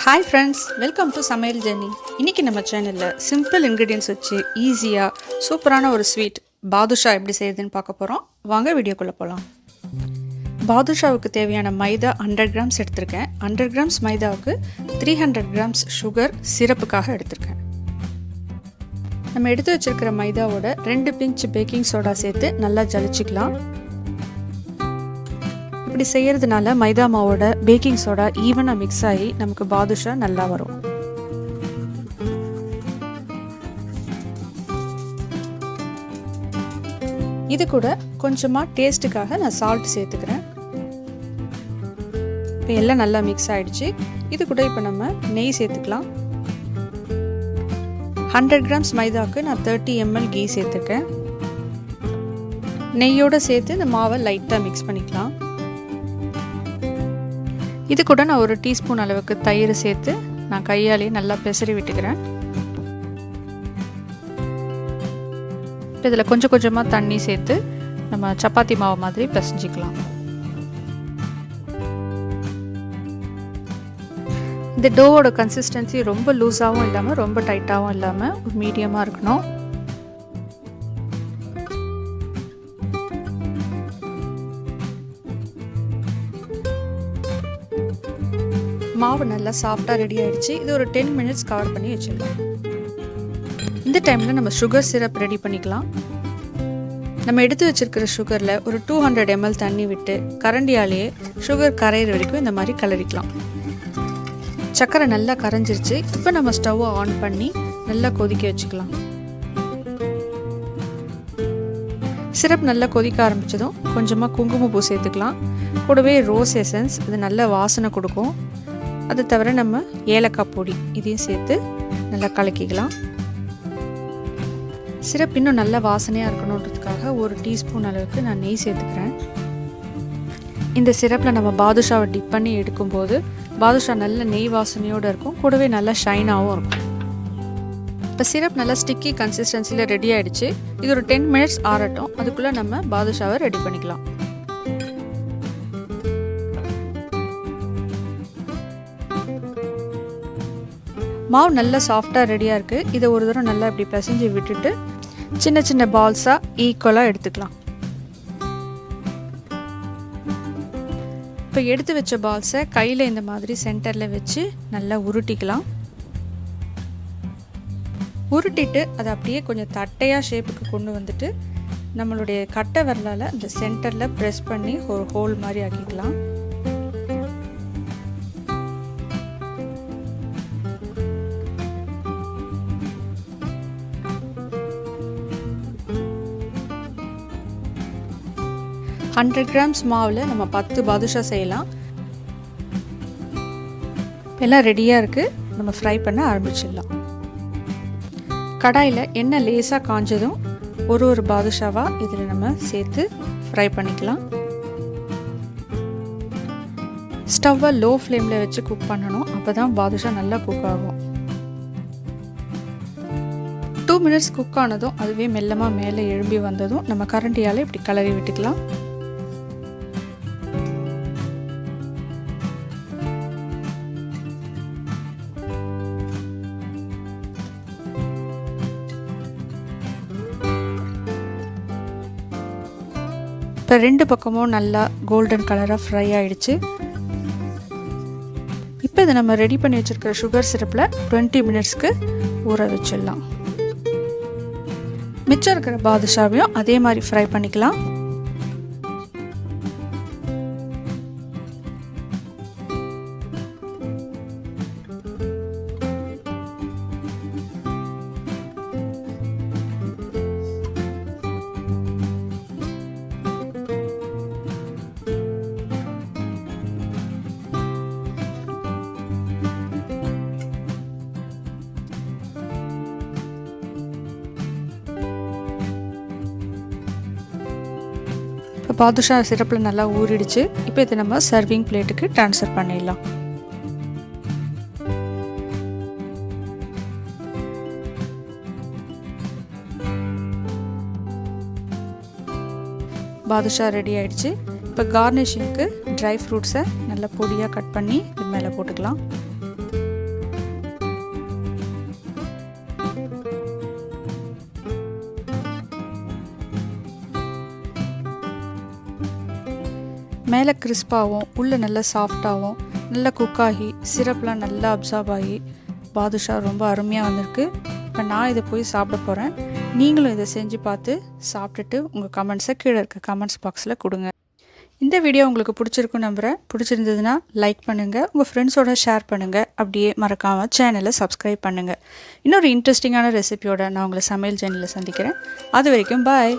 Hi friends, welcome to Samayal Journey. இன்னைக்கு நம்ம சேனல்ல சிம்பிள் ingredients வச்சு ஈஸியா சூப்பரான ஒரு ஸ்வீட் பாதுஷா எப்படி செய்யறதுன்னு பார்க்க போறோம். வாங்க வீடியோக்குள்ள போலாம். பாதுஷாவுக்கு தேவையான மைதா 100 grams எடுத்துர்க்கேன். 100 grams மைதாவுக்கு 300 grams சுகர் சிரப்புக்காக எடுத்துர்க்கேன். நம்ம எடுத்து வச்சிருக்கிற மைதாவோட 2 பிஞ்ச் பேக்கிங் சோடா சேர்த்து நல்லா ஜலிச்சுக்கலாம். இப்படி செய்யறதுனால மைதா மாவோட பேக்கிங் சோடா ஈவனா மிக்ஸ் ஆகி நமக்கு பாதுஷா நல்லா வரும். இது கூட கொஞ்சமா டேஸ்ட்டுக்காக நான் சால்ட் சேர்த்துக்கிறேன். இப்போ எல்லாம் நல்லா மிக்ஸ் ஆயிடுச்சு. இது கூட இப்போ நம்ம நெய் சேர்த்துக்கலாம். 100 grams மைதாவுக்கு நான் 30 ml கீ சேர்த்துருக்கேன். நெய்யோடு சேர்த்து இந்த மாவை லைட்டாக மிக்ஸ் பண்ணிக்கலாம். இது கூட நான் ஒரு டீஸ்பூன் அளவுக்கு தயிர் சேர்த்து நான் கையாலே நல்லா பெசரி விட்டுக்கிறேன். இப்போ இதில் கொஞ்சம் கொஞ்சமாக தண்ணி சேர்த்து நம்ம சப்பாத்தி மாவு மாதிரி பிசைஞ்சிக்கலாம். இந்த டோவோட கன்சிஸ்டன்சி ரொம்ப லூஸாகவும் இல்லாமல் ரொம்ப டைட்டாகவும் இல்லாமல் ஒரு மீடியமாக இருக்கணும். மாவு நல்லா சாஃப்டாக ரெடி ஆகிடுச்சு. இது ஒரு 10 minutes கவர் பண்ணி வச்சிடலாம். இந்த டைமில் நம்ம சுகர் சிரப் ரெடி பண்ணிக்கலாம். நம்ம எடுத்து வச்சிருக்கிற சுகரில் ஒரு 200 ml தண்ணி விட்டு கரண்டியாலேயே சுகர் கரையிற வரைக்கும் இந்த மாதிரி கலரிக்கலாம். சர்க்கரை நல்லா கரைஞ்சிருச்சு. இப்போ நம்ம ஸ்டவ்வை ஆன் பண்ணி நல்லா கொதிக்க வச்சுக்கலாம். சிரப் நல்லா கொதிக்க ஆரம்பித்ததும் கொஞ்சமாக குங்குமப்பூ சேர்த்துக்கலாம். கூடவே ரோஸ் எசன்ஸ், இது நல்ல வாசனை கொடுக்கும். அது தவிர நம்ம ஏலக்காய் பொடி இதையும் சேர்த்து நல்லா கலக்கிக்கலாம். சிரப் இன்னும் நல்ல வாசனையாக இருக்கணுன்றதுக்காக ஒரு டீஸ்பூன் அளவுக்கு நான் நெய் சேர்த்துக்கிறேன். இந்த சிரப்பில் நம்ம பாதுஷாவை டிப் பண்ணி எடுக்கும்போது பாதுஷா நல்ல நெய் வாசனையோடு இருக்கும். கூடவே நல்லா ஷைனாகவும் இருக்கும். இப்போ சிரப் நல்லா ஸ்டிக்கி கன்சிஸ்டன்சியில் ரெடி ஆகிடுச்சு. இது ஒரு 10 minutes ஆறட்டும். அதுக்குள்ளே நம்ம பாதுஷாவை ரெடி பண்ணிக்கலாம். மாவு நல்லா சாஃப்டாக ரெடியாக இருக்குது. இதை ஒரு தடவை நல்லா இப்படி பிசைஞ்சு விட்டுட்டு சின்ன சின்ன பால்ஸாக ஈக்குவலாக எடுத்துக்கலாம். இப்போ எடுத்து வச்ச பால்ஸை கையில் இந்த மாதிரி சென்டரில் வச்சு நல்லா உருட்டிக்கலாம். உருட்டிட்டு அதை அப்படியே கொஞ்சம் தட்டையாக ஷேப்புக்கு கொண்டு வந்துட்டு நம்மளுடைய கட்டை விரலால் இந்த சென்டரில் ப்ரெஸ் பண்ணி ஒரு ஹோல் மாதிரி ஆக்கிக்கலாம். $100 grams மாவில் நம்ம 10 பாதுஷா செய்யலாம். எல்லாம் ரெடியாக இருக்குது. நம்ம ஃப்ரை பண்ண ஆரம்பிச்சிடலாம். கடாயில் எண்ணெய் லேசாக காஞ்சதும் ஒரு பாதுஷாவாக இதில் நம்ம சேர்த்து ஃப்ரை பண்ணிக்கலாம். ஸ்டவ்வை லோ ஃப்ளேமில் வச்சு குக் பண்ணணும். அப்போ தான் பாதுஷா நல்லா குக் ஆகும். 2 minutes குக் ஆனதும் அதுவே மெல்லமாக மேலே எழும்பி வந்ததும் நம்ம கரண்டியால் இப்படி கலரி விட்டுக்கலாம். இப்போ 2 பக்கமும் நல்லா கோல்டன் கலராக ஃப்ரை ஆகிடுச்சு. இப்போ இதை நம்ம ரெடி பண்ணி வச்சுருக்கிற சுகர் சிரப்பில் 20 minutesக்கு ஊற வச்சிடலாம். மிச்சம் இருக்கிற பாதுஷாவையும் அதே மாதிரி ஃப்ரை பண்ணிக்கலாம். இப்போ பாதுஷா சிரப்பில் நல்லா ஊறிடுச்சு. இப்போ இதை நம்ம சர்விங் பிளேட்டுக்கு ட்ரான்ஸ்ஃபர் பண்ணிடலாம். பாதுஷா ரெடி ஆயிடுச்சு. இப்போ கார்னிஷிங்க்கு ட்ரை ஃப்ரூட்ஸை நல்லா பொடியாக கட் பண்ணி இது மேலே போட்டுக்கலாம். மேலே கிறிஸ்பாகவும் உள்ளே நல்லா சாஃப்டாகவும் நல்லா குக்காகி சிரப்லாம் நல்லா அப்சார்ப் ஆகி பாதுஷா ரொம்ப அருமையாக வந்திருக்கு. இப்போ நான் இதை போய் சாப்பிட போகிறேன். நீங்களும் இதை செஞ்சு பார்த்து சாப்பிட்டுட்டு உங்கள் கமெண்ட்ஸை கீழே இருக்க கமெண்ட்ஸ் பாக்ஸில் கொடுங்க. இந்த வீடியோ உங்களுக்கு பிடிச்சிருக்குன்னு நம்புகிறேன். பிடிச்சிருந்ததுன்னா லைக் பண்ணுங்கள், உங்கள் ஃப்ரெண்ட்ஸோட ஷேர் பண்ணுங்கள். அப்படியே மறக்காமல் சேனலை சப்ஸ்கிரைப் பண்ணுங்கள். இன்னொரு இன்ட்ரெஸ்டிங்கான ரெசிபியோட நான் உங்களை சமையல் ஜர்னியில் சந்திக்கிறேன். அது வரைக்கும் பாய்.